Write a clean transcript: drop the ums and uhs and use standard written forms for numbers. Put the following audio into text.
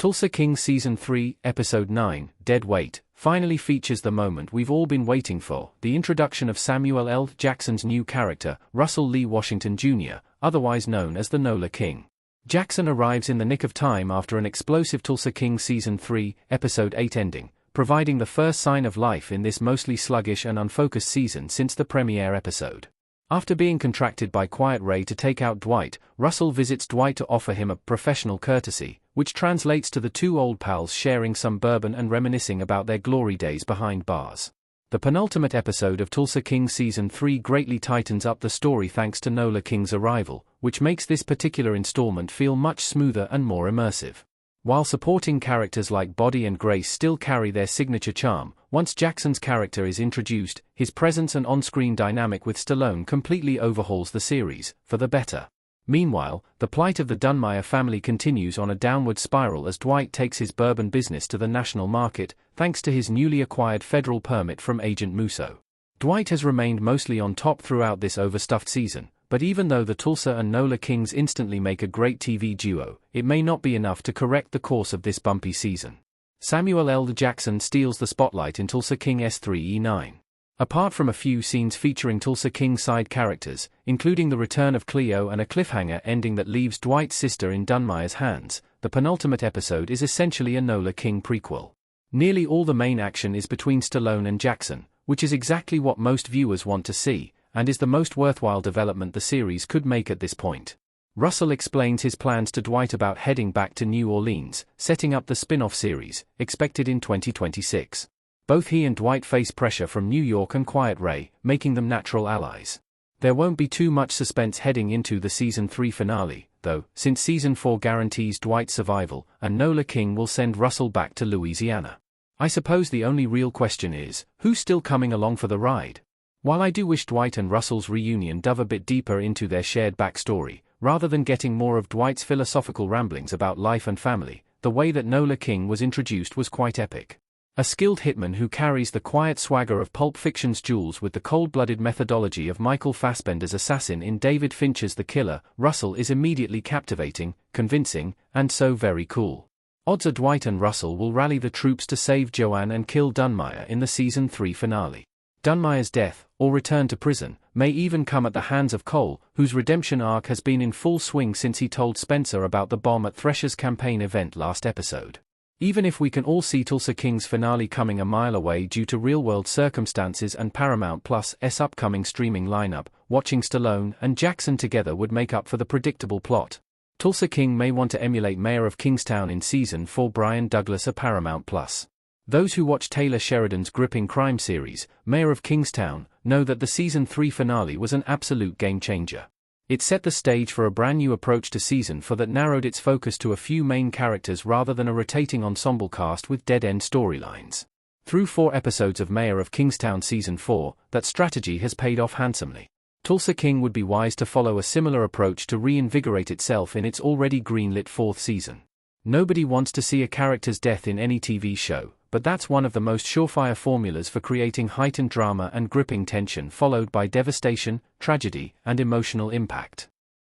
Tulsa King Season 3, Episode 9, Dead Weight, finally features the moment we've all been waiting for, the introduction of Samuel L. Jackson's new character, Russell Lee Washington Jr., otherwise known as the NOLA King. Jackson arrives in the nick of time after an explosive Tulsa King Season 3, Episode 8 ending, providing the first sign of life in this mostly sluggish and unfocused season since the premiere episode. After being contracted by Quiet Ray to take out Dwight, Russell visits Dwight to offer him a professional courtesy, which translates to the two old pals sharing some bourbon and reminiscing about their glory days behind bars. The penultimate episode of Tulsa King Season 3 greatly tightens up the story thanks to NOLA King's arrival, which makes this particular installment feel much smoother and more immersive. While supporting characters like Body and Grace still carry their signature charm, once Jackson's character is introduced, his presence and on-screen dynamic with Stallone completely overhauls the series, for the better. Meanwhile, the plight of the Dunmire family continues on a downward spiral as Dwight takes his bourbon business to the national market, thanks to his newly acquired federal permit from Agent Musso. Dwight has remained mostly on top throughout this overstuffed season, but even though the Tulsa and NOLA Kings instantly make a great TV duo, it may not be enough to correct the course of this bumpy season. Samuel L. Jackson steals the spotlight in Tulsa King S3E9. Apart from a few scenes featuring Tulsa King side characters, including the return of Cleo and a cliffhanger ending that leaves Dwight's sister in Dunmire's hands, the penultimate episode is essentially a NOLA King prequel. Nearly all the main action is between Stallone and Jackson, which is exactly what most viewers want to see, and is the most worthwhile development the series could make at this point. Russell explains his plans to Dwight about heading back to New Orleans, setting up the spin-off series, expected in 2026. Both he and Dwight face pressure from New York and Quiet Ray, making them natural allies. There won't be too much suspense heading into the Season 3 finale, though, since Season 4 guarantees Dwight's survival, and NOLA King will send Russell back to Louisiana. I suppose the only real question is, who's still coming along for the ride? While I do wish Dwight and Russell's reunion dove a bit deeper into their shared backstory, rather than getting more of Dwight's philosophical ramblings about life and family, the way that NOLA King was introduced was quite epic. A skilled hitman who carries the quiet swagger of Pulp Fiction's Jules with the cold-blooded methodology of Michael Fassbender's assassin in David Fincher's The Killer, Russell is immediately captivating, convincing, and so very cool. Odds are Dwight and Russell will rally the troops to save Joanne and kill Dunmire in the Season 3 finale. Dunmire's death, or return to prison, may even come at the hands of Cole, whose redemption arc has been in full swing since he told Spencer about the bomb at Thresher's campaign event last episode. Even if we can all see Tulsa King's finale coming a mile away due to real-world circumstances and Paramount Plus' upcoming streaming lineup, watching Stallone and Jackson together would make up for the predictable plot. Tulsa King may want to emulate Mayor of Kingstown in Season 4 Brian Douglas of Paramount Plus. Those who watch Taylor Sheridan's gripping crime series, Mayor of Kingstown, know that the Season 3 finale was an absolute game-changer. It set the stage for a brand new approach to Season 4 that narrowed its focus to a few main characters rather than a rotating ensemble cast with dead-end storylines. Through 4 episodes of Mayor of Kingstown Season 4, that strategy has paid off handsomely. Tulsa King would be wise to follow a similar approach to reinvigorate itself in its already greenlit 4th season. Nobody wants to see a character's death in any TV show, but that's one of the most surefire formulas for creating heightened drama and gripping tension followed by devastation, tragedy, and emotional impact.